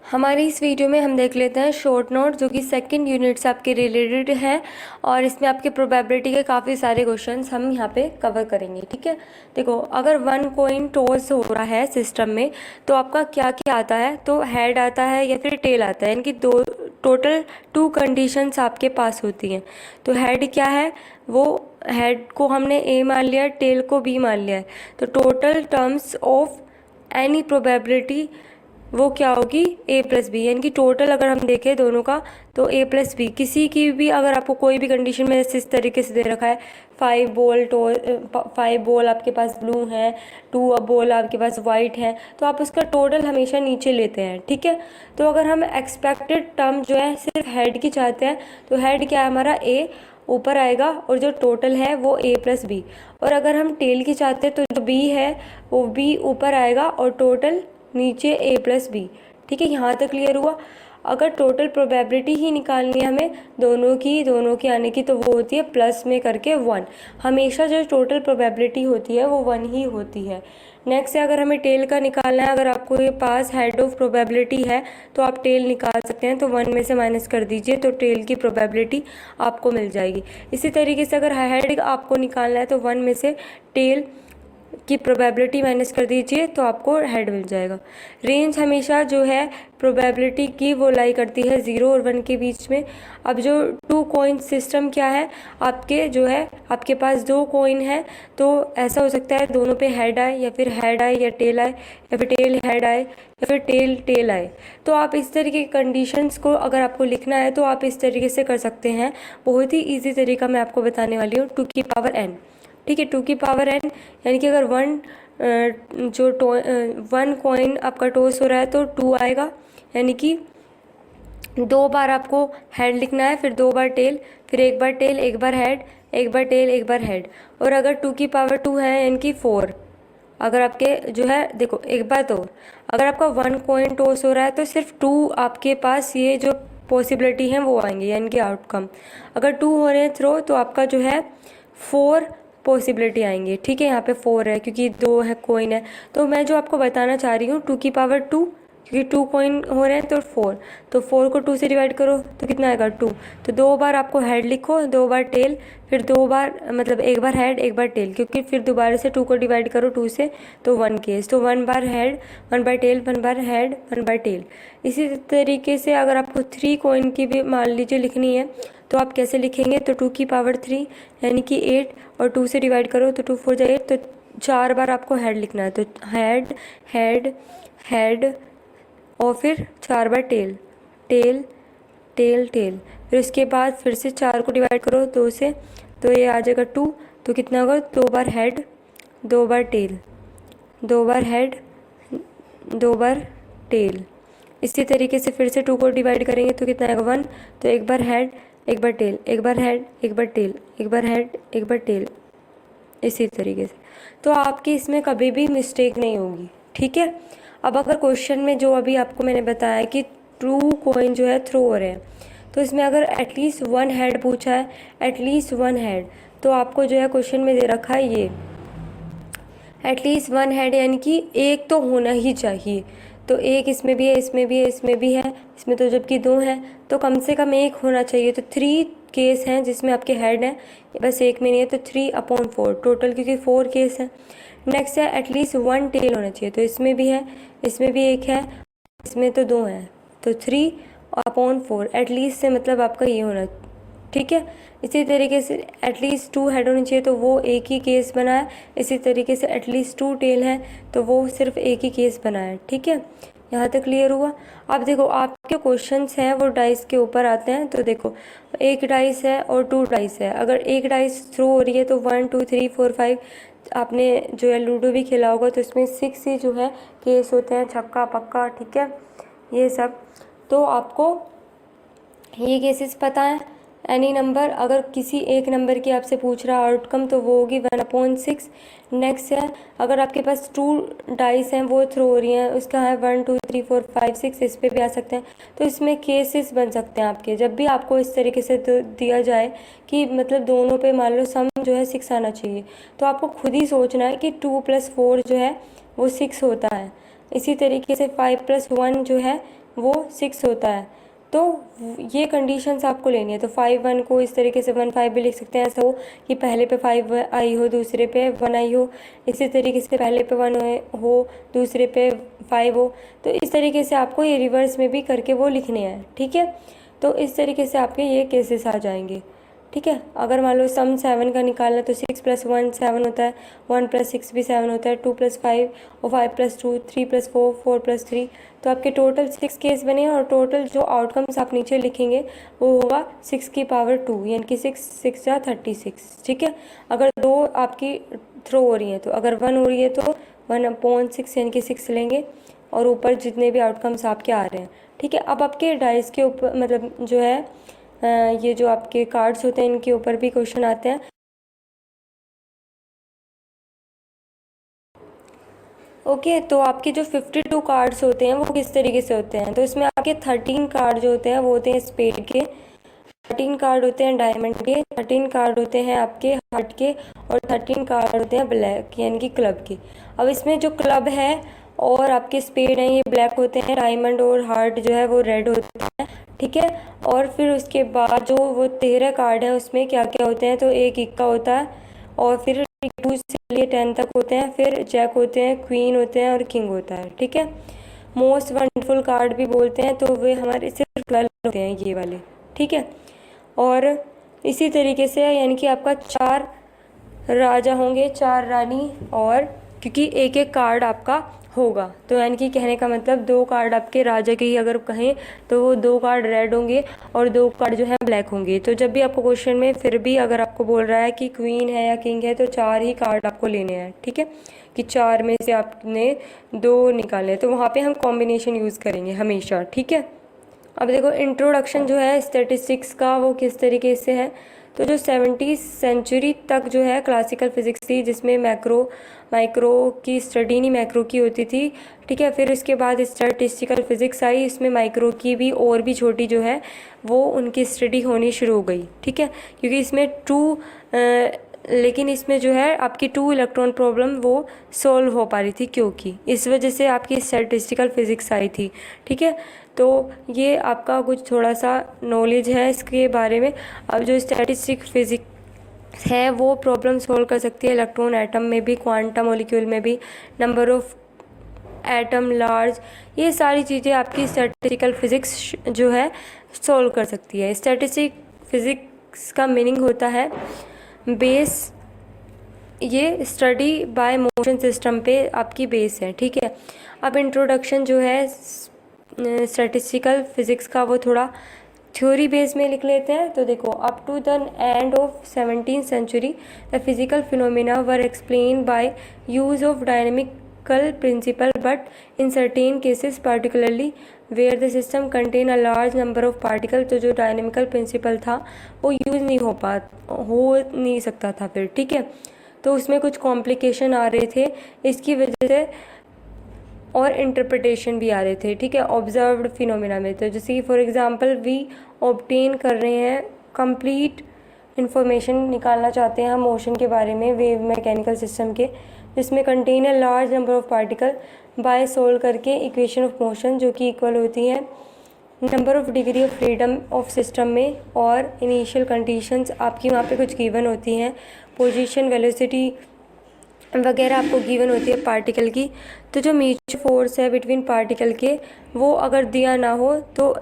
हमारी इस वीडियो में हम देख लेते हैं शॉर्ट नोट जो कि सेकंड यूनिट से आपके रिलेटेड है और इसमें आपके प्रोबेबिलिटी के काफ़ी सारे क्वेश्चंस हम यहाँ पे कवर करेंगे। ठीक है, देखो अगर वन कॉइन टॉस हो रहा है सिस्टम में तो आपका क्या क्या आता है, तो हेड आता है या फिर टेल आता है, इनकी दो टोटल 2 कंडीशंस आपके पास होती हैं। तो हेड क्या है, वो हेड को हमने ए मान लिया, टेल को बी मान लिया है, तो total terms of any probability वो क्या होगी, ए प्लस बी, यानी कि टोटल अगर हम देखें दोनों का तो ए प्लस बी। किसी की भी अगर आपको कोई भी कंडीशन में इस तरीके से दे रखा है 5 बॉल आपके पास ब्लू हैं, 2 बॉल आपके पास वाइट हैं, तो आप उसका टोटल हमेशा नीचे लेते हैं। ठीक है, तो अगर हम एक्सपेक्टेड टर्म जो है सिर्फ हेड की चाहते हैं तो हेड क्या है हमारा, ए ऊपर आएगा और जो टोटल है वो ए प्लस बी। और अगर हम टेल की चाहते हैं तो जो बी है वो बी ऊपर आएगा और टोटल नीचे ए प्लस बी। ठीक है, यहाँ तक क्लियर हुआ। अगर टोटल प्रोबेबिलिटी ही निकालनी है हमें दोनों की आने की, तो वो होती है प्लस में करके 1। हमेशा जो टोटल प्रोबेबिलिटी होती है वो 1 ही होती है। नेक्स्ट है, अगर हमें टेल का निकालना है, अगर आपको ये पास हेड ऑफ प्रोबेबिलिटी है तो आप टेल निकाल सकते हैं, तो 1 में से माइनस कर दीजिए तो टेल की प्रोबेबिलिटी आपको मिल जाएगी। इसी तरीके से अगर हेड आपको निकालना है तो 1 में से टेल की प्रोबेबिलिटी माइनस कर दीजिए तो आपको हेड मिल जाएगा। रेंज हमेशा जो है प्रोबेबिलिटी की वो लाई करती है 0 और 1 के बीच में। अब जो 2 कॉइन सिस्टम क्या है, आपके जो है आपके पास 2 कॉइन है, तो ऐसा हो सकता है दोनों पे हेड आए या फिर हेड आए या टेल आए या फिर टेल हेड आए या फिर टेल टेल आए। तो आप इस तरीके की कंडीशंस को अगर आपको लिखना है तो आप इस तरीके से कर सकते हैं। बहुत ही ईजी तरीका मैं आपको बताने वाली हूँ, 2 की पावर n। ठीक है, 2 की पावर n, यानी कि अगर 1 कॉइन आपका टॉस हो रहा है तो 2 आएगा, यानी कि 2 बार आपको हेड लिखना है, फिर 2 बार टेल, फिर 1 बार टेल, 1 बार हेड, 1 बार टेल, 1 बार हेड। और अगर 2 की पावर 2 है यानी कि 4, अगर आपके जो है देखो एक बात और, अगर आपका 1 कॉइन टॉस हो रहा है तो सिर्फ 2 आपके पास ये जो पॉसिबिलिटी है वो आएंगे, यानी कि आउटकम। अगर 2 हो रहे हैं थ्रो तो आपका जो है 4 पॉसिबिलिटी आएंगे। ठीक है, यहाँ पे 4 है क्योंकि 2 है कॉइन है। तो मैं जो आपको बताना चाह रही हूँ 2 की पावर 2, क्योंकि 2 कॉइन हो रहे हैं तो 4, तो 4 को 2 से डिवाइड करो तो कितना आएगा 2। तो 2 बार आपको हेड लिखो, 2 बार टेल, फिर 2 बार मतलब 1 बार हेड 1 बार टेल, क्योंकि फिर दोबारा से 2 को डिवाइड करो 2 से तो 1 केस, तो 1 बार हेड 1 बार टेल 1 बार हेड 1 बार टेल। इसी तरीके से अगर आपको 3 कॉइन की भी मान लीजिए लिखनी है तो आप कैसे लिखेंगे, तो 2 की पावर 3 यानी कि 8 और 2 से डिवाइड करो तो 2 4 जा 8, तो 4 बार आपको हेड लिखना है, तो हेड हेड हेड और फिर 4 बार टेल टेल टेल टेल, फिर उसके बाद फिर से 4 को डिवाइड करो 2 से तो ये आ जाएगा 2, तो कितना होगा 2 बार हेड 2 बार टेल 2 बार हेड 2 बार टेल। इसी तरीके से फिर से 2 को डिवाइड करेंगे तो कितना आएगा 1, तो 1 बार हेड 1 बार टेल 1 बार हेड 1 बार टेल 1 बार हेड 1 बार टेल, इसी तरीके से। तो आपकी इसमें कभी भी मिस्टेक नहीं होगी। ठीक है, अब अगर क्वेश्चन में जो अभी आपको मैंने बताया कि 2 कॉइन जो है थ्रो हो रहे हैं, तो इसमें अगर एटलीस्ट 1 हेड पूछा है, एटलीस्ट 1 हेड, तो आपको जो है क्वेश्चन में दे रखा है ये एटलीस्ट 1 हेड, यानी कि एक तो होना ही चाहिए। तो एक इसमें भी है, इसमें भी है, इसमें भी है, इसमें तो जबकि 2 हैं तो कम से कम एक होना चाहिए। तो 3 केस हैं जिसमें आपके हेड हैं, बस एक में नहीं है, तो 3/4 टोटल, क्योंकि 4 केस हैं। नेक्स्ट है एटलीस्ट 1 टेल होना चाहिए, तो इसमें भी है, इसमें भी एक है, इसमें तो 2 हैं, तो 3/4 एटलीस्ट से मतलब आपका ये होना। ठीक है, इसी तरीके से एटलीस्ट 2 हेड होने चाहिए तो वो एक ही केस बना है। इसी तरीके से एटलीस्ट 2 टेल है तो वो सिर्फ एक ही केस बना है। ठीक है, यहाँ तक क्लियर हुआ। अब देखो आपके क्वेश्चंस हैं वो डाइस के ऊपर आते हैं, तो देखो एक डाइस है और 2 डाइस है। अगर एक डाइस थ्रो हो रही है तो 1 2 3 4 5, आपने जो है लूडो भी खेला होगा तो इसमें 6 ही जो है केस होते हैं, छक्का पक्का। ठीक है, ये सब तो आपको ये केसेस पता है। एनी नंबर, अगर किसी एक नंबर की आपसे पूछ रहा आउटकम तो वो होगी 1/6। नेक्स्ट है, अगर आपके पास 2 डाइस हैं वो थ्रो हो रही हैं, उसका है 1 2 3 4 5 6, इस पे भी आ सकते हैं। तो इसमें केसेस बन सकते हैं आपके, जब भी आपको इस तरीके से दिया जाए कि मतलब दोनों पे मान लो सम जो है 6 आना चाहिए, तो आपको खुद ही सोचना है कि 2 + 4 जो है वो 6 होता है। इसी तरीके से 5 + 1 जो है वो 6 होता है। तो ये कंडीशंस आपको लेनी है। तो 5 1 को इस तरीके से 1 5 भी लिख सकते हैं, ऐसा हो कि पहले पे 5 आई हो, दूसरे पे 1 आई हो। इसी तरीके से पहले पे 1 हो, दूसरे पे 5 हो। तो इस तरीके से आपको ये रिवर्स में भी करके वो लिखने हैं, ठीक है। तो इस तरीके से आपके ये केसेस आ जाएंगे, ठीक है। अगर मान लो सम 7 का निकालना, तो 6 + 1 7 होता है, 1 + 6 भी 7 होता है, 2 + 5 और 5 + 2 3 + 4 4 + 3। तो आपके टोटल 6 केस बने और टोटल जो आउटकम्स आप नीचे लिखेंगे वो होगा 6 की पावर 2, यानी कि 6 6 या 36, ठीक है। अगर 2 आपकी थ्रो हो रही हैं, तो अगर 1 हो रही है तो 1/6 यानी कि 6 लेंगे, और ऊपर जितने भी आउटकम्स आपके आ रहे हैं, ठीक है। अब आपके डाइस के ऊपर मतलब जो है ये जो आपके कार्ड्स होते हैं इनके ऊपर भी क्वेश्चन आते हैं। ओके, तो आपके जो 52 कार्ड्स होते हैं वो किस तरीके से होते हैं। तो इसमें आपके 13 कार्ड जो होते हैं वो होते हैं स्पेड के, 13 कार्ड होते हैं डायमंड के, 13 कार्ड होते हैं आपके हार्ट के, और 13 कार्ड होते हैं ब्लैक यानी कि क्लब के। अब इसमें जो क्लब है और आपके स्पेड हैं ये ब्लैक होते हैं, डायमंड और हार्ट जो है वो रेड होते हैं, ठीक है। और फिर उसके बाद जो वो 13 कार्ड हैं उसमें क्या क्या होते हैं, तो एक इक्का होता है, और फिर 2 से लिए 10 तक होते हैं, फिर जैक होते हैं, क्वीन होते हैं और किंग होता है, ठीक है। मोस्ट वंडरफुल कार्ड भी बोलते हैं, तो वे हमारे सिर्फ 12 होते हैं ये वाले, ठीक है। और इसी तरीके से यानी कि आपका 4 राजा होंगे, 4 रानी, और क्योंकि एक एक कार्ड आपका होगा, तो यानी कि कहने का मतलब 2 कार्ड आपके राजा के ही अगर कहें तो वो 2 कार्ड रेड होंगे और 2 कार्ड जो है ब्लैक होंगे। तो जब भी आपको क्वेश्चन में फिर भी अगर आपको बोल रहा है कि क्वीन है या किंग है, तो 4 ही कार्ड आपको लेने हैं, ठीक है, कि 4 में से आपने 2 निकाले, तो वहाँ पे हम कॉम्बिनेशन यूज़ करेंगे हमेशा, ठीक है। अब देखो इंट्रोडक्शन जो है स्टैटिस्टिक्स का वो किस तरीके से है। तो जो 70 सेंचुरी तक जो है क्लासिकल फिजिक्स थी, जिसमें माइक्रो की स्टडी नहीं मैक्रो की होती थी, ठीक है। फिर उसके बाद स्टैटिस्टिकल फिजिक्स आई, इसमें माइक्रो की भी और भी छोटी जो है वो उनकी स्टडी होनी शुरू हो गई, ठीक है। क्योंकि इसमें लेकिन इसमें जो है आपकी 2 इलेक्ट्रॉन प्रॉब्लम वो सॉल्व हो पा रही थी, क्योंकि इस वजह से आपकी स्टैटिस्टिकल फिजिक्स आई थी, ठीक है। तो ये आपका कुछ थोड़ा सा नॉलेज है इसके बारे में। अब जो स्टैटिस्टिक फिजिक्स है वो प्रॉब्लम सॉल्व कर सकती है इलेक्ट्रॉन एटम में भी, क्वांटम मॉलिक्यूल में भी, नंबर ऑफ एटम लार्ज, ये सारी चीज़ें आपकी स्टैटिस्टिकल फिजिक्स जो है सॉल्व कर सकती है। स्टैटिस्टिक फिजिक्स का मीनिंग होता है बेस, ये स्टडी बाय मोशन सिस्टम पे आपकी बेस है, ठीक है। अब इंट्रोडक्शन जो है स्टैटिस्टिकल फिजिक्स का वो थोड़ा थ्योरी बेस में लिख लेते हैं। तो देखो, up to the end of 17th century the physical phenomena were explain by use of dynamical principle, but in certain cases particularly where the system contain a large number of particle. तो जो dynamical principal था वो use नहीं हो नहीं सकता था फिर, ठीक है। तो उसमें कुछ कॉम्प्लिकेशन आ रहे थे इसकी वजह से, और इंटरप्रिटेशन भी आ रहे थे, ठीक है, ऑब्जर्व्ड फिनोमिना में। तो जैसे कि फॉर एग्जांपल वी ऑब्टेन कर रहे हैं कंप्लीट इंफॉर्मेशन निकालना चाहते हैं हम मोशन के बारे में, वेव मैकेनिकल सिस्टम के, जिसमें contain a large number of particle by solve करके इक्वेशन ऑफ मोशन जो कि इक्वल होती है number of degree of freedom of system में, और इनिशियल कंडीशंस आपकी वहाँ पे कुछ गिवन होती हैं, पोजीशन, वेलोसिटी वगैरह आपको गिवन होती है पार्टिकल की। तो जो म्यूचुअल फोर्स है बिटवीन पार्टिकल के वो अगर दिया ना हो तो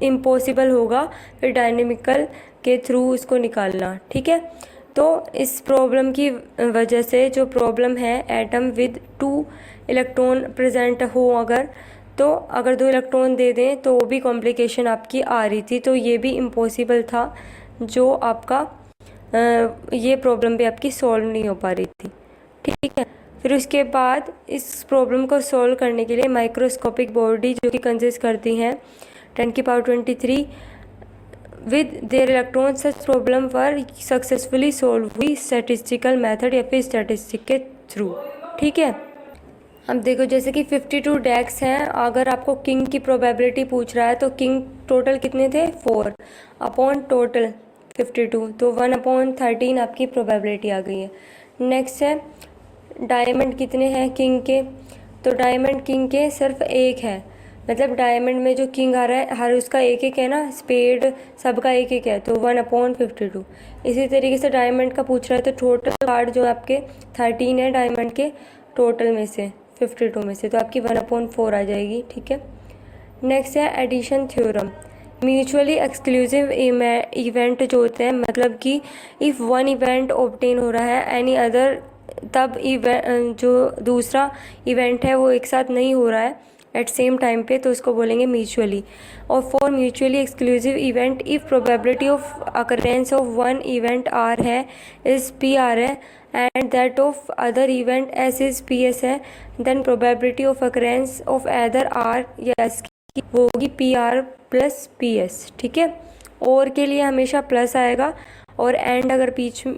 इम्पॉसिबल होगा फिर डायनेमिकल के थ्रू उसको निकालना, ठीक है। तो इस प्रॉब्लम की वजह से जो प्रॉब्लम है एटम विद 2 इलेक्ट्रॉन प्रेजेंट हो अगर, तो अगर 2 इलेक्ट्रॉन दे दें तो वो भी कॉम्प्लिकेशन आपकी आ रही थी, तो ये भी इम्पॉसिबल था, जो आपका ये प्रॉब्लम भी आपकी सॉल्व नहीं हो पा रही थी, ठीक है। फिर उसके बाद इस प्रॉब्लम को सॉल्व करने के लिए माइक्रोस्कोपिक बॉडी जो कि कंसिस्ट करती हैं 10⁻23 with their electron, such problem were successfully solve हुई स्टैटिस्टिकल मेथड या फिर स्टैटिस्टिक के थ्रू, ठीक है। अब देखो जैसे कि 52 डेक्स हैं, अगर आपको किंग की प्रोबेबिलिटी पूछ रहा है तो किंग टोटल कितने थे 4 अपॉन टोटल 52, तो 1/13 आपकी प्रोबेबिलिटी आ गई है। नेक्स्ट है डायमंड कितने हैं किंग के, तो डायमंड किंग के सिर्फ एक है, मतलब डायमंड में जो किंग आ रहा है हर उसका एक एक है ना, स्पेड सबका एक एक है, तो 1/52। इसी तरीके से डायमंड का पूछ रहा है तो टोटल कार्ड जो आपके 13 है डायमंड के टोटल में से 52 में से, तो आपकी 1/4 आ जाएगी। ठीक है, नेक्स्ट है addition theorem. Mutually exclusive event जो होते हैं, मतलब कि इफ़ वन इवेंट ऑब्टेन हो रहा है एनी अदर, तब इवेंट जो दूसरा इवेंट है वो एक साथ नहीं हो रहा है एट सेम टाइम पे, तो उसको बोलेंगे म्यूचुअली। और for mutually exclusive event if probability of occurrence of one event R है इज़ पी आर है and that of other event S is P S है, then probability of occurrence of other R या S की वो होगी P R plus P S. ठीक है, और के लिए हमेशा प्लस आएगा और एंड अगर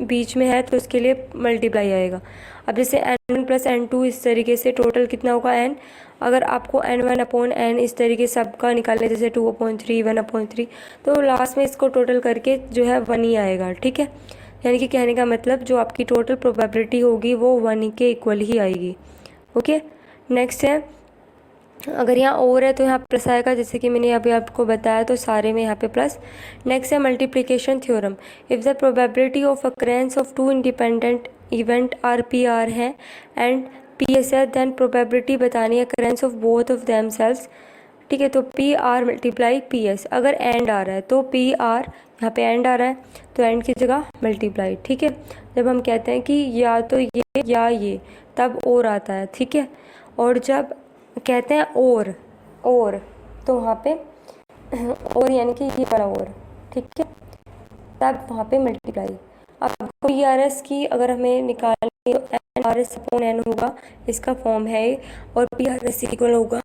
बीच में है तो उसके लिए मल्टीप्लाई आएगा। अब जैसे n1 प्लस n2 इस तरीके से टोटल कितना होगा n, अगर आपको n1/n इस तरीके से सबका निकालने जैसे 2/3 1/3, तो लास्ट में इसको टोटल करके जो है 1 ही आएगा। ठीक है, यानी कि कहने का मतलब जो आपकी टोटल प्रोबेबिलिटी होगी वो 1 के इक्वल ही आएगी। ओके, नेक्स्ट है अगर यहाँ और है तो यहाँ प्लस आएगा, जैसे कि मैंने अभी आपको बताया, तो सारे में यहाँ पे प्लस। नेक्स्ट है multiplication theorem. If the probability of occurrence of two independent event are P R है एंड पी एस है, देन प्रोबेबिलिटी बतानी है occurrence of both of them cells. ठीक है, तो P R multiply P S. अगर and आ रहा है तो पी आर, यहाँ पे एंड आ रहा है तो एंड की जगह मल्टीप्लाई। ठीक है, जब हम कहते हैं कि या तो ये या ये, तब और आता है। ठीक है, और जब कहते हैं और तो वहाँ पे और यानी कि ये वाला और। ठीक है, तब वहाँ पे मल्टीप्लाई। अब पी आर एस की अगर हमें निकालनी तो N R S upon N होगा, इसका फॉर्म है ये, और पी आर एस इक्वल होगा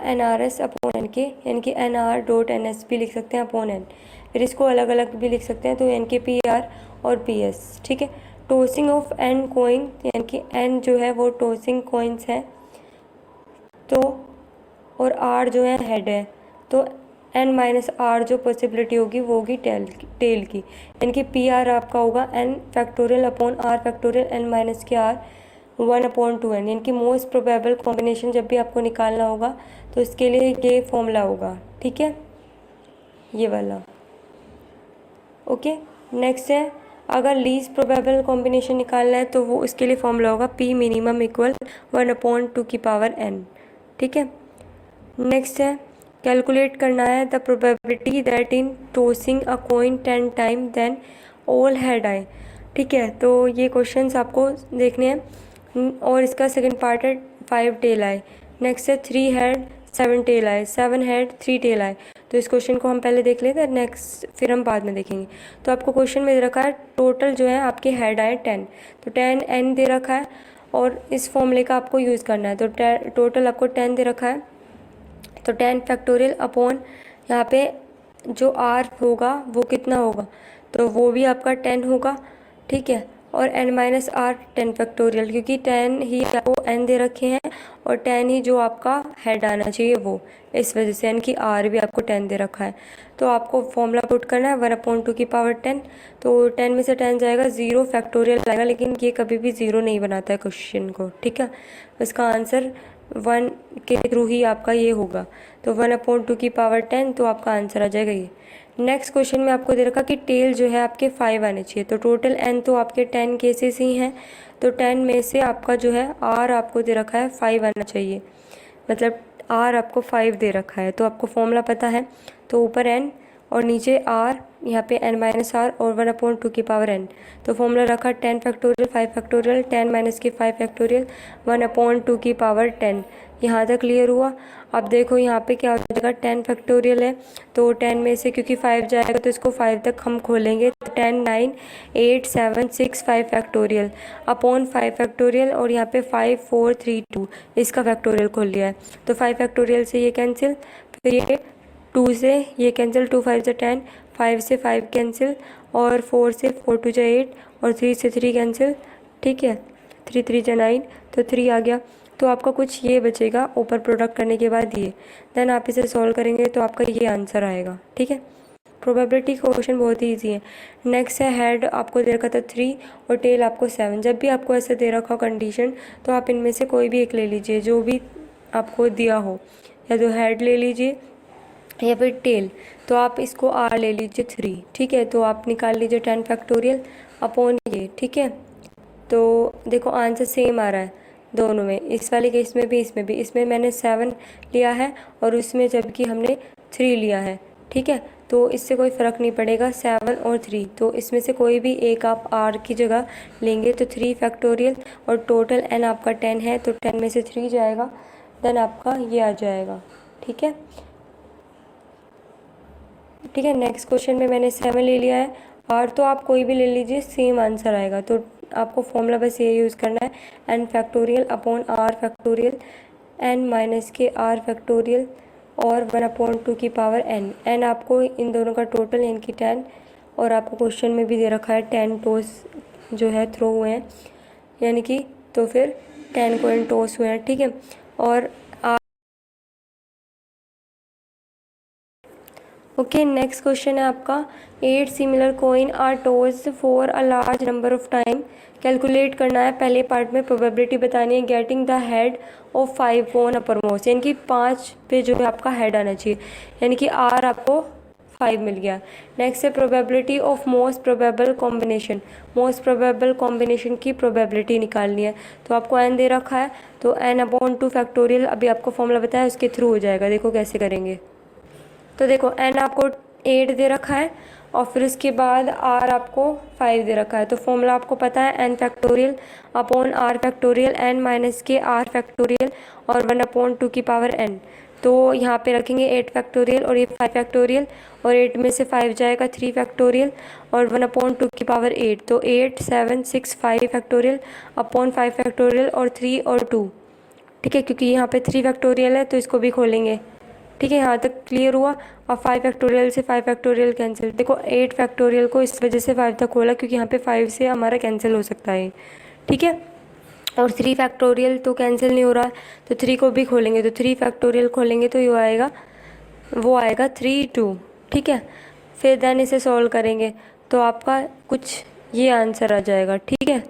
N R S upon N के, यानी कि N R dot N S भी लिख सकते हैं अपॉन एन, फिर इसको अलग अलग भी लिख सकते हैं, तो एन के पी आर और पी एस। ठीक है, टॉसिंग ऑफ एन कॉइन, यानी कि एन जो है वो टॉसिंग कॉइन्स है, तो और आर जो है हेड है, तो एन माइनस आर जो पॉसिबिलिटी होगी वो होगी टेल की, यानी कि पी आर आपका होगा N factorial upon R factorial N minus के आर 1/2n, यानी कि मोस्ट प्रोबेबल कॉम्बिनेशन जब भी आपको निकालना होगा तो इसके लिए ये फॉर्मूला होगा। ठीक है, ये वाला। ओके, नेक्स्ट है अगर लीस्ट प्रोबेबल कॉम्बिनेशन निकालना है तो वो उसके लिए फॉर्मूला होगा पी मिनिमम इक्वल 1/2n। ठीक है, नेक्स्ट है कैलकुलेट करना है the probability that in tossing a coin 10 time then all head आए। ठीक है, तो ये क्वेश्चंस आपको देखने हैं, और इसका सेकंड पार्ट है 5 टेल आए। नेक्स्ट है 3 हेड 7 टेल आए, 7 हेड 3 टेल आए। तो इस क्वेश्चन को हम पहले देख लेते हैं, नेक्स्ट फिर हम बाद में देखेंगे। तो आपको क्वेश्चन में दे रखा है टोटल जो है आपके हेड आए 10, तो 10 एन दे रखा है और इस फॉर्मूले का आपको यूज़ करना है। तो टोटल आपको 10 दे रखा है, तो 10 फैक्टोरियल अपॉन यहाँ पे जो आर होगा वो कितना होगा, तो वो भी आपका 10 होगा। ठीक है, और n माइनस आर 10 फैक्टोरियल, क्योंकि 10 ही आपको n दे रखे हैं और 10 ही जो आपका हेड आना चाहिए वो, इस वजह से यानी कि आर भी आपको 10 दे रखा है। तो आपको फॉर्मूला पुट करना है 1/2 तो 10 में से 10 जाएगा 0 फैक्टोरियल आएगा, लेकिन ये कभी भी 0 नहीं बनाता है क्वेश्चन को। ठीक है, इसका आंसर 1 के थ्रू ही आपका ये होगा, तो 1/2 तो आपका आंसर आ जाएगा ये। नेक्स्ट क्वेश्चन में आपको दे रखा कि टेल जो है आपके 5 आने चाहिए, तो टोटल n तो आपके 10 केसेस ही हैं, तो 10 में से आपका जो है r आपको दे रखा है 5 आना चाहिए, मतलब r आपको 5 दे रखा है। तो आपको फॉर्मूला पता है, तो ऊपर n और नीचे r, यहाँ पे n माइनस आर और 1/2n। तो फॉर्मूला रखा 10 फैक्टोरियल 5 फैक्टोरियल 10 माइनस के 5 फैक्टोरियल 1/2। यहाँ तक क्लियर हुआ। अब देखो यहाँ पे क्या हो जाएगा, 10 फैक्टोरियल है तो 10 में से क्योंकि 5 जाएगा तो इसको 5 तक हम खोलेंगे, तो 10 9 8 7 6 5 फैक्टोरियल अपॉन 5 फैक्टोरियल, और यहाँ पे 5 4 3 2 इसका फैक्टोरियल खोल लिया है, तो 5 फैक्टोरियल से ये कैंसिल, फिर ये 2 से ये कैंसिल, 2 5 से 10, 5 से 5 कैंसिल, और 4 से 4 2 जा 8, और 3 से 3 कैंसिल। ठीक है, 3 3 जा 9, तो 3 आ गया। तो आपका कुछ ये बचेगा ऊपर प्रोडक्ट करने के बाद ये, देन आप इसे सॉल्व करेंगे तो आपका ये आंसर आएगा। ठीक है, प्रोबेबिलिटी का क्वेश्चन बहुत ही ईजी है। नेक्स्ट है हेड आपको दे रखा था 3 और टेल आपको 7। जब भी आपको ऐसे दे रखा हो कंडीशन तो आप इनमें से कोई भी एक ले लीजिए, जो भी आपको दिया हो, या तो हेड ले लीजिए या फिर टेल, तो आप इसको आर ले लीजिए 3, ठीक है। तो आप निकाल लीजिए 10 फैक्टोरियल अपॉन ये, ठीक है। तो देखो आंसर सेम आ रहा है दोनों में, इस वाले केस में भी, इसमें भी। इसमें मैंने 7 लिया है और उसमें जबकि हमने 3 लिया है, ठीक है। तो इससे कोई फ़र्क नहीं पड़ेगा, 7 और 3, तो इसमें से कोई भी एक आप आर की जगह लेंगे तो 3 फैक्टोरियल, और टोटल एन आपका 10 है तो 10 में से 3 जाएगा, देन आपका ये आ जाएगा, ठीक है। ठीक है, नेक्स्ट क्वेश्चन में मैंने 7 ले लिया है, आर तो आप कोई भी ले लीजिए, सेम आंसर आएगा। तो आपको फॉर्मूला बस ये यूज़ करना है, N factorial upon R factorial N minus के आर फैक्टोरियल और 1/2 की पावर एन। एन आपको इन दोनों का टोटल यानी कि 10, और आपको क्वेश्चन में भी दे रखा है 10 टोस जो है थ्रो हुए हैं, यानी कि तो फिर 10 कॉइन टोस हुए हैं, ठीक है। और ओके, नेक्स्ट क्वेश्चन है आपका 8 similar coin are tossed for a large number of time. Calculate करना है, पहले पार्ट में प्रोबेबिलिटी बतानी है, getting the head of 5 on uppermost, यानी कि 5 पे जो है आपका हेड आना चाहिए, यानी कि आर आपको 5 मिल गया। नेक्स्ट है probability of most probable combination, most probable combination की प्रोबेबिलिटी निकालनी है। तो आपको एन दे रखा है, तो n/2 फैक्टोरियल, अभी आपको फॉर्मूला बताया उसके थ्रू हो जाएगा, देखो कैसे करेंगे। तो देखो एन आपको 8 दे रखा है और फिर उसके बाद आर आपको 5 दे रखा है, तो फॉर्मूला आपको पता है N factorial upon R factorial N minus के आर फैक्टोरियल और 1/2 की पावर एन। तो यहाँ पे रखेंगे 8 फैक्टोरियल और ये 5 फैक्टोरियल, और 8 में से 5 जाएगा 3 फैक्टोरियल और 1/2 की पावर 8, तो 8 7 6 5 फैक्टोरियल अपॉन 5 फैक्टोरियल और 3 और 2, ठीक है। क्योंकि यहाँ पे 3 फैक्टोरियल है तो इसको भी खोलेंगे, ठीक है। यहाँ तक क्लियर हुआ। और 5 फैक्टोरियल से 5 फैक्टोरियल कैंसिल, देखो 8 फैक्टोरियल को इस वजह से 5 तक खोला क्योंकि यहाँ पे 5 से हमारा कैंसिल हो सकता है, ठीक है। और 3 फैक्टोरियल तो कैंसिल नहीं हो रहा है, तो 3 को भी खोलेंगे, तो 3 फैक्टोरियल खोलेंगे तो ये आएगा, वो आएगा 3 2, ठीक है। फिर देन इसे सॉल्व करेंगे तो आपका कुछ ये आंसर आ जाएगा, ठीक है।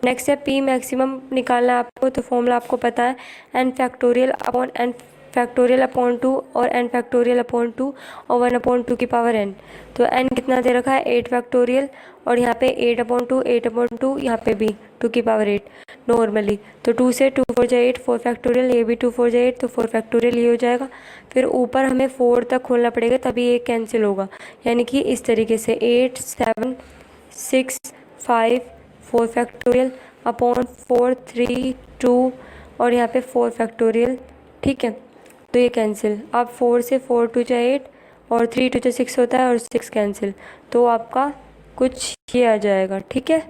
नेक्स्ट है पी मैक्सिमम निकालना है आपको, तो फॉर्मूला आपको पता है N factorial upon N factorial upon 2 और एन फैक्टोरियल अपॉन 2 और 1/2 की पावर एन। तो एन कितना दे रखा है 8 फैक्टोरियल, और यहाँ पे 8/2 यहाँ पे भी 2 की पावर 8 नॉर्मली। तो 2 से 2 4 जा 8, 4 फैक्टोरियल, ये भी 2 4 जा 8, तो 4 फैक्टोरियल ये हो जाएगा। फिर ऊपर हमें 4 तक खोलना पड़ेगा तभी ये कैंसिल होगा, यानी कि इस तरीके से 8 7 6 5 4 फैक्टोरियल अपॉन 4 3 2 और यहाँ पे 4 फैक्टोरियल, ठीक है। तो ये कैंसिल, अब 4 से 4 2 जा 8 और 3 2 जा 6 होता है और 6 कैंसिल, तो आपका कुछ ये आ जाएगा, ठीक है,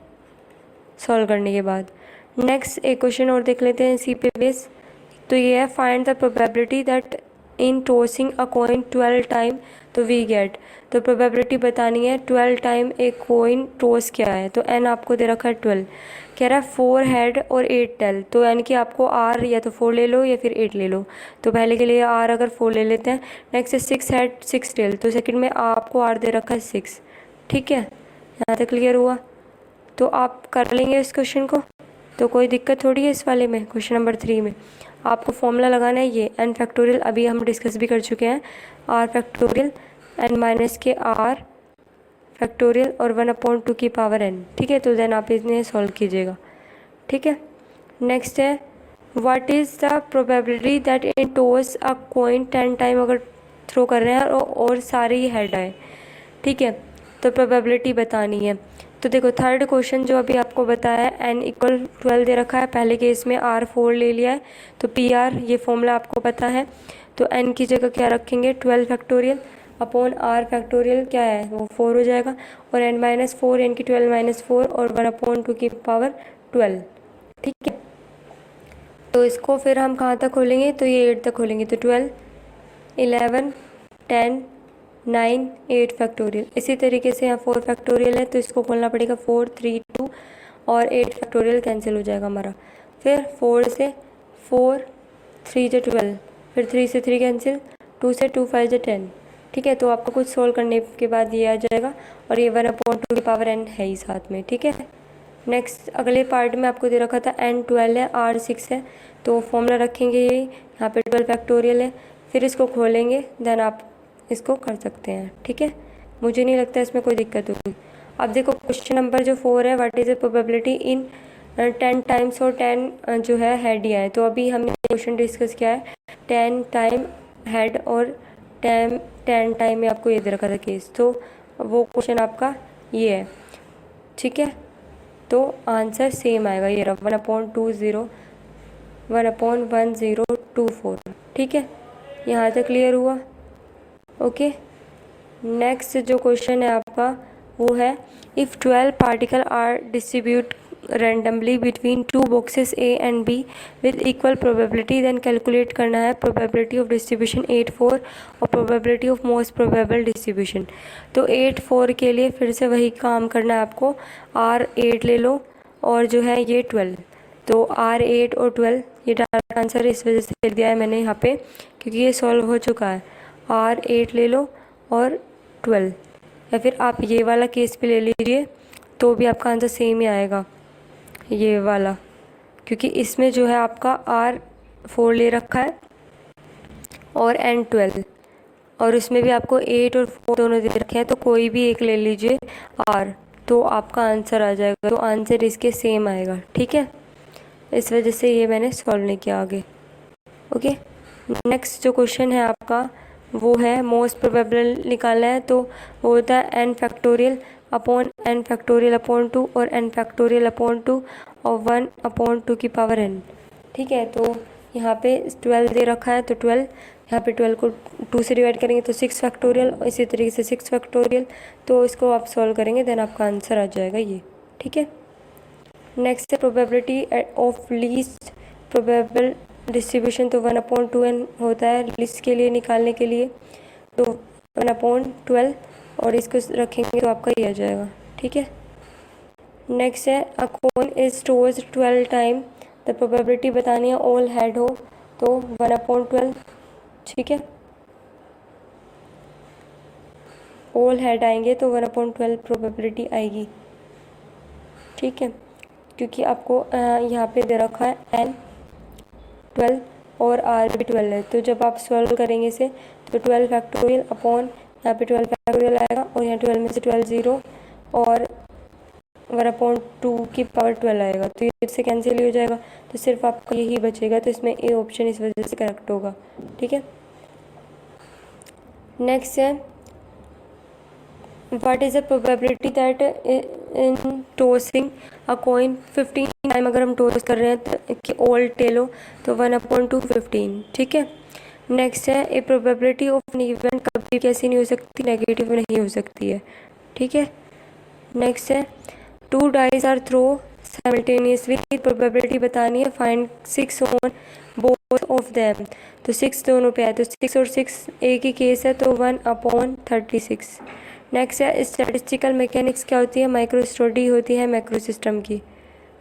सॉल्व करने के बाद। नेक्स्ट एक क्वेश्चन और देख लेते हैं इसी पे बेस। तो ये है find the probability that in tossing a coin 12 time तो वी गेट। तो प्रोबेबिलिटी बतानी है 12 टाइम एक कॉइन टॉस क्या है, तो एन आपको दे रखा है 12, कह रहा है 4 हेड और 8 टेल, तो यानी कि आपको आर या तो 4 ले लो या फिर 8 ले लो। तो पहले के लिए आर अगर 4 ले लेते हैं। नेक्स्ट है 6 हेड 6 टेल, तो सेकंड में आपको आर दे रखा है 6, ठीक है। यहाँ तक क्लियर हुआ, तो आप कर लेंगे इस क्वेश्चन को, तो कोई दिक्कत थोड़ी है इस वाले में। क्वेश्चन नंबर 3 में आपको फॉर्मूला लगाना है ये एन फैक्टोरियल, अभी हम डिस्कस भी कर चुके हैं, आर फैक्टोरियल एन माइनस के आर फैक्टोरियल और 1/2 की पावर एन, ठीक है। तो देन आप इन्हें सॉल्व कीजिएगा, ठीक है। नेक्स्ट है what is the probability that in toss a coin 10 time, अगर थ्रो कर रहे हैं और सारे ही हेड आए, ठीक है, तो प्रोबेबिलिटी बतानी है। तो देखो थर्ड क्वेश्चन जो अभी आपको बताया है एन इक्वल 12 दे रखा है, पहले केस में आर 4 ले लिया है, तो पी आर ये फॉर्मूला आपको पता है, तो एन की जगह क्या रखेंगे 12 फैक्टोरियल अपॉन आर फैक्टोरियल क्या है वो 4 हो जाएगा, और एन माइनस 4 यानी कि 12 माइनस 4 और 1/2 की पावर 12, ठीक है। तो इसको फिर हम कहाँ तक खोलेंगे, तो ये 8 तक खोलेंगे, तो 12 11 10 9 8 फैक्टोरियल। इसी तरीके से यहाँ 4 फैक्टोरियल है तो इसको खोलना पड़ेगा 4 3 2 और 8 फैक्टोरियल कैंसिल हो जाएगा हमारा। फिर 4 से 4 3 से 12, फिर 3 से 3 कैंसिल, 2 से 2 5 से 10, ठीक है। तो आपको कुछ सोल्व करने के बाद ये आ जाएगा, और ये 1/2 की पावर एन है ही साथ में, ठीक है। नेक्स्ट अगले पार्ट में आपको दे रखा था n12 है, r6 है, तो फॉर्मूला रखेंगे यही, यहाँ पे 12 फैक्टोरियल है, फिर इसको खोलेंगे, देन आप इसको कर सकते हैं। ठीक है, मुझे नहीं लगता इसमें कोई दिक्कत होगी। अब देखो क्वेश्चन नंबर जो 4 है, what is the probability in 10 times और 10 जो है हेड दिया है। तो अभी हमने क्वेश्चन डिस्कस किया है 10 टाइम हेड और 10 टाइम में आपको ये दे रखा था केस, तो वो क्वेश्चन आपका ये है। ठीक है, तो आंसर सेम आएगा, ये रहा 1/1024। ठीक है, यहाँ तक क्लियर हुआ। ओके, नेक्स्ट जो क्वेश्चन है आपका वो है, if 12 particle are distribute randomly between 2 boxes A and B with equal probability, then calculate करना है प्रोबेबिलिटी ऑफ डिस्ट्रीब्यूशन 8/4 और probability of most probable distribution. तो 8/4 के लिए फिर से वही काम करना है आपको, R8 ले लो और जो है ये 12, तो R8 और 12 ये डायरेक्ट आंसर इस वजह से लिख दिया है मैंने यहाँ पे क्योंकि ये सॉल्व हो चुका है। R8 ले लो और 12, या फिर आप ये वाला केस भी ले लीजिए तो भी आपका आंसर सेम ही आएगा, ये वाला, क्योंकि इसमें जो है आपका R4 ले रखा है और N12, और उसमें भी आपको 8 और 4 दोनों दे रखे हैं, तो कोई भी एक ले लीजिए R, तो आपका आंसर आ जाएगा, तो आंसर इसके सेम आएगा। ठीक है, इस वजह से ये मैंने सॉल्व नहीं किया आगे। ओके, नेक्स्ट जो क्वेश्चन है आपका वो है मोस्ट प्रोबेबल निकालना है, तो वो होता है n factorial upon n factorial upon 2 और n फैक्टोरियल अपॉन 2 और 1/2 की पावर n। ठीक है, तो यहाँ पे 12 दे रखा है, तो 12 यहाँ पे 12 को 2 से डिवाइड करेंगे तो 6 फैक्टोरियल, और इसी तरीके से 6 फैक्टोरियल, तो इसको आप सॉल्व करेंगे देन आपका आंसर आ जाएगा ये। ठीक है, नेक्स्ट है probability of least probable distribution, तो 1/2n होता है लीस्ट के लिए निकालने के लिए, तो 1/12 और इसको रखेंगे तो आपका ये आ जाएगा। ठीक है, नेक्स्ट है a coin is tossed 12 time, the probability बतानी है ऑल हेड हो, तो 1/12। ठीक है, ऑल हेड आएंगे तो 1/12 प्रोबेबिलिटी आएगी। ठीक है, क्योंकि आपको यहाँ पे दे रखा है n12 और r भी 12 है, तो जब आप सॉल्व करेंगे इसे तो 12 फैक्टोरियल अपॉन यहाँ पे 12 फैक्टोरियल आएगा, और यहाँ 12 में से 12 0 और 1/2 की पावर 12 आएगा, तो ये इससे कैंसिल हो जाएगा, तो सिर्फ आपका यही बचेगा, तो इसमें ए ऑप्शन इस वजह से करेक्ट होगा। ठीक है, नेक्स्ट है what is the probability that in tossing a coin 15 time, अगर हम टॉस कर रहे हैं तो कि ऑल टेल हो तो 1/2 15। ठीक है, नेक्स्ट है ए प्रोबेबिलिटी ऑफ एन इवेंट कभी कैसी नहीं हो सकती, नेगेटिव नहीं हो सकती है। ठीक है, नेक्स्ट है 2 dice are throw simultaneously, probability बतानी है, find 6 on both of them, तो 6 दोनों पे है, तो 6 और 6 एक ही केस है, तो 1/36। नेक्स्ट है स्टैटिस्टिकल मैकेनिक्स क्या होती है, माइक्रो स्टडी होती है मैक्रो सिस्टम की।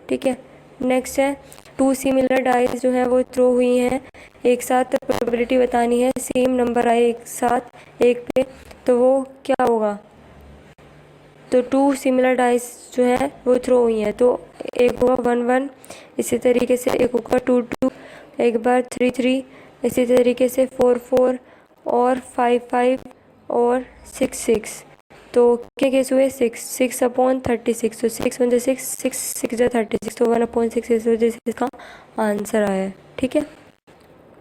ठीक है, नेक्स्ट है 2 सिमिलर डाइज जो है वो थ्रो हुई हैं एक साथ, तो प्रोबेबिलिटी बतानी है सेम नंबर आए एक साथ एक पे, तो वो क्या होगा, तो 2 सिमिलर डाइस जो है वो थ्रो हुई हैं, तो एक होगा 1/1, इसी तरीके से एक होगा 2/2, एक बार 3/3, इसी तरीके से 4/4 और 5/5 और 6/6, तो क्या केस हुए 6/36, तो 6 1 6 6 6 36, तो 1/6 इस वजह से इसका आंसर आया है। ठीक है,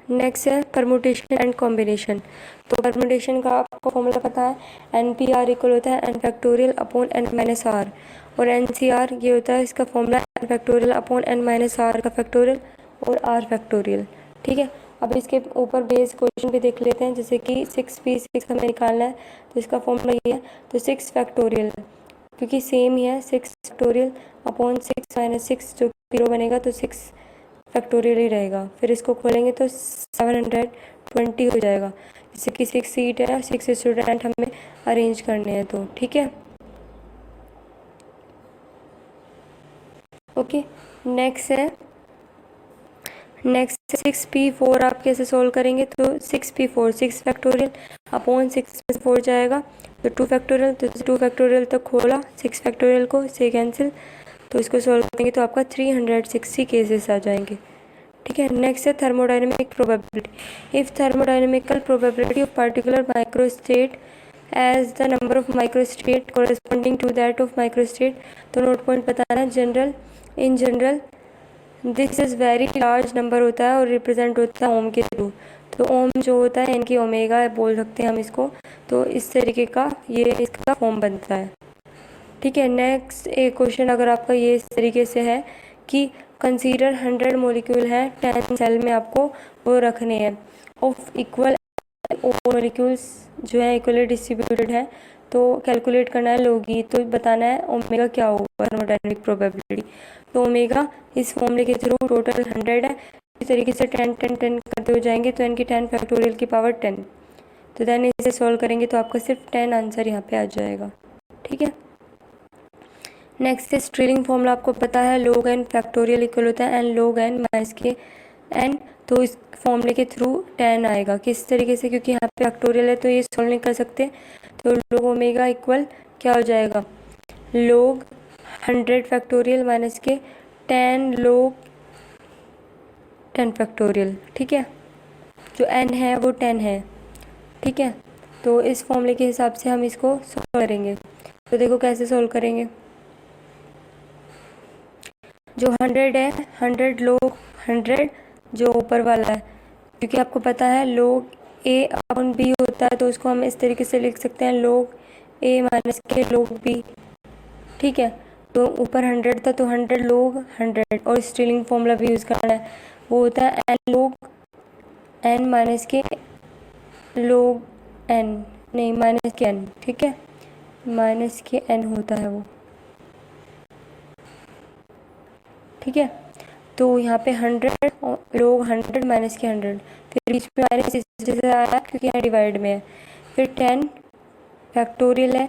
नेक्स्ट है परमुटेशन एंड कॉम्बिनेशन, तो परमुटेशन का आपको फॉर्मूला पता है, NPR इक्वल होता है n फैक्टोरियल अपॉन n-r, और NCR ये होता है इसका formula n factorial upon n-r का फैक्टोरियल और r फैक्टोरियल। ठीक है, अब इसके ऊपर बेस क्वेश्चन भी देख लेते हैं, जैसे कि 6p6 हमें निकालना है, तो इसका फॉर्मूला ये है, तो 6 फैक्टोरियल क्योंकि सेम ही है, 6 फैक्टोरियल अपॉन 6 - 6 जो 0 बनेगा, तो 6 फैक्टोरियल ही रहेगा, फिर इसको खोलेंगे तो 720 हो जाएगा, जैसे कि 6 सीट है, 6 स्टूडेंट हमें अरेंज करने हैं, तो ठीक है। ओके, नेक्स्ट है 6p4 आप कैसे सोल्व करेंगे, तो 6p4 6 फैक्टोरियल अपॉन 6 में 4 जाएगा, तो 2 फैक्टोरियल, तो 2 फैक्टोरियल तक खोला 6 फैक्टोरियल को, से कैंसिल, तो इसको सॉल्व करेंगे तो आपका 360 केसेस आ जाएंगे। ठीक है, नेक्स्ट है thermodynamic probability. If thermodynamical probability of particular microstate as the number of microstate corresponding to that of microstate, तो नोट पॉइंट बताना है। In general this is very large number होता है और रिप्रेजेंट होता है ओम के थ्रू। तो ओम जो होता है इनकी ओमेगा बोल सकते हैं हम इसको। तो इस तरीके का ये इसका फॉर्म बनता है। ठीक है, नेक्स्ट एक क्वेश्चन अगर आपका ये इस तरीके से है कि कंसीडर 100 मॉलिक्यूल है, 10 सेल में आपको वो रखने हैं ऑफ इक्वल मॉलिक्यूल्स जो है इक्वली डिस्ट्रीब्यूटेड है, तो कैलकुलेट करना है लोगी, तो बताना है ओमेगा क्या होगा थर्मोडायनेमिक प्रोबेबिलिटी। तो ओमेगा इस फॉर्मूले के थ्रू टोटल 100 है, इस तरीके से 10 10 10 करते हो जाएंगे तो इनकी 10 फैक्टोरियल की पावर 10। तो देन इसे सॉल्व करेंगे तो आपका सिर्फ 10 आंसर यहाँ पे आ जाएगा। ठीक है, नेक्स्ट है स्ट्रिलिंग फॉर्मूला आपको पता है, log n फैक्टोरियल इक्वल होता है n log n माइनस के n। तो इस फॉर्मूले के थ्रू 10 आएगा किस तरीके से, क्योंकि यहाँ पे फैक्टोरियल है तो ये सॉल्व नहीं कर सकते। तो log ओमेगा इक्वल क्या हो जाएगा, log 100 फैक्टोरियल माइनस के 10 log 10 फैक्टोरियल। ठीक है, जो n है वो 10 है। ठीक है, तो इस फॉर्मूले के हिसाब से हम इसको सॉल्व करेंगे। तो देखो कैसे सॉल्व करेंगे। जो 100 है 100 log 100 जो ऊपर वाला है, क्योंकि आपको पता है log a अपन b होता है तो उसको हम इस तरीके से लिख सकते हैं log a माइनस के log b। ठीक है, तो ऊपर 100 था तो 100 log 100 और स्ट्रिलिंग फॉर्मूला भी यूज़ करना है, वो होता है n log n माइनस के log n, नहीं माइनस के n। ठीक है, माइनस के n होता है वो। ठीक है, तो यहाँ पे 100 log 100 माइनस के 100, फिर बीच में माइनस इस वजह से आया क्योंकि यहाँ डिवाइड में है। फिर 10 फैक्टोरियल है,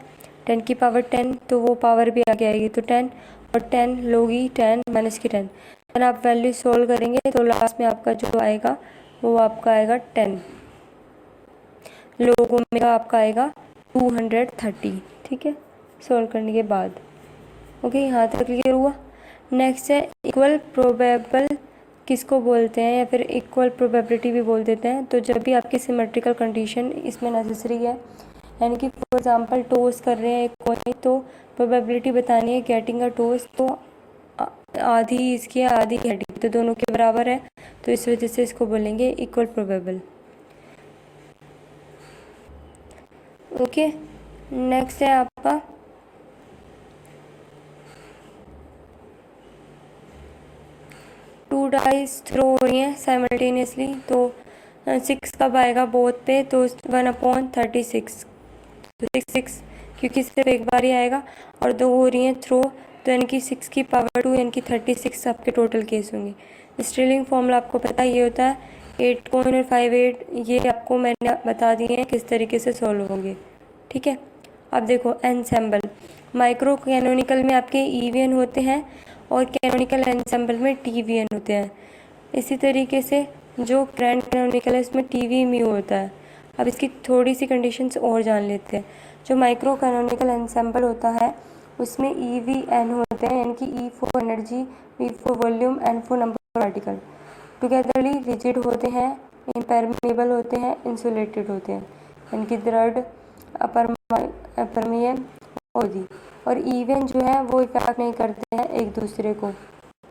10 की पावर 10 तो वो पावर भी आगे आएगी, तो 10 और 10 लोगी 10 माइनस की 10। अगर आप वैल्यू सोल्व करेंगे तो लास्ट में आपका जो आएगा वो आपका आएगा 10। log ओमेगा आपका आएगा 230। ठीक है, सोल्व करने के बाद। ओके, यहाँ तक क्लियर हुआ। नेक्स्ट है इक्वल प्रोबेबल किसको बोलते हैं या फिर इक्वल प्रोबेबिलिटी भी बोल देते हैं। तो जब भी आपकी सिमेट्रिकल कंडीशन इसमें नेसेसरी है, यानी कि फॉर एग्जांपल टॉस कर रहे हैं एक कोई, तो प्रोबेबिलिटी बतानी है गेटिंग अ टॉस, तो आधी इसकी है आधी हेडिंग, तो दोनों के बराबर है, तो इस वजह से इसको बोलेंगे इक्वल प्रोबेबल। ओके, नेक्स्ट है आपका 2 डाइस थ्रो हो रही हैं साइमल्टेनियसली, तो 6 कब आएगा बोथ पे, तो 1/36, तो 6 क्योंकि सिर्फ एक बार ही आएगा, और 2 हो रही हैं थ्रो, तो यानी कि 6 की पावर 2 यानी कि 36 आपके टोटल केस होंगे। स्ट्रिलिंग फॉर्मूला आपको पता है, ये होता है 8 कॉइन और 5 8, ये आपको मैंने बता दिए हैं किस तरीके से सॉल्व होंगे। ठीक है, अब देखो एनसेम्बल, माइक्रो कैनोनिकल में आपके ईवीएन होते हैं और कैनोनिकल एनसेम्बल में टीवीएन होते हैं। इसी तरीके से जो ग्रैंड कैनोनिकल है इसमें टीवी म्यू होता है। अब इसकी थोड़ी सी कंडीशंस और जान लेते हैं। जो माइक्रो कैनोनिकल एनसेम्बल होता है उसमें EVN होते हैं, यानी कि E for energy, V for volume, N for number of particle. Togetherly rigid होते हैं, इम्परमेबल होते हैं, इंसुलेटेड होते हैं, यानी कि दृढ़, अपरमीय और इवन जो है वो इफेक्ट नहीं करते हैं एक दूसरे को।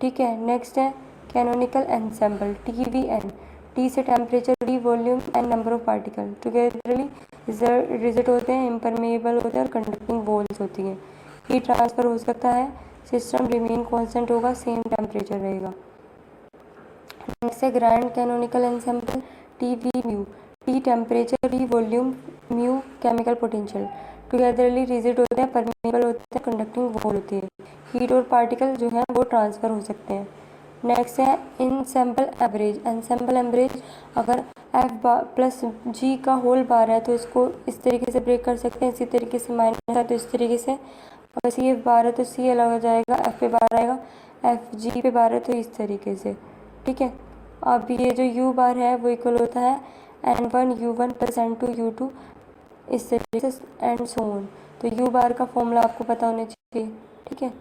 ठीक है, नेक्स्ट है कैनोनिकल एनसेम्बल, TVN, T से temperature, D volume, N number of particle. Togetherly rigid होते हैं, इम्परमेबल होते हैं और कंडक्टिंग वॉल्स होती हैं। हीट ट्रांसफ़र हो सकता है, सिस्टम रिमेन कांस्टेंट होगा, सेम टेम्परेचर रहेगा। नेक्स्ट है grand canonical ensemble, TV mu, T temperature, D volume, mu chemical potential. Togetherly rigid होते हैं, परमेबल होते हैं, कंडक्टिंग वॉल होती है, हीट और पार्टिकल जो है वो ट्रांसफ़र हो सकते हैं। नेक्स्ट है इनसेम्बल एवरेज, एनसेम्बल एवरेज अगर F प्लस G का होल बार है तो इसको इस तरीके से ब्रेक कर सकते हैं, इसी तरीके से माइनस है तो इस तरीके से, और C बार है तो C अलग हो जाएगा, F पे बार आएगा, F G पे बार है तो इस तरीके से। ठीक है, अब ये जो U बार है वो इक्वल होता है N1 U1 plus N2 U2, इस तरीके से एंड सो ऑन। तो U बार का फॉर्मूला आपको पता होना चाहिए। ठीक है,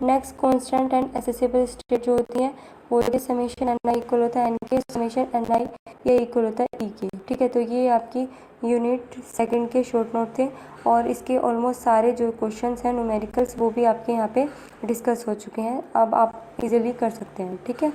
next constant and accessible state जो होती हैं वो ये समेशन एन आई इक्वल होता है एन के, समेशन एन आई ये इक्वल होता है ई के। ठीक है, तो ये आपकी यूनिट सेकंड के शॉर्ट नोट थे और इसके ऑलमोस्ट सारे जो क्वेश्चंस हैं न्यूमेरिकल्स वो भी आपके यहाँ पे डिस्कस हो चुके हैं। अब आप इजीली कर सकते हैं। ठीक है।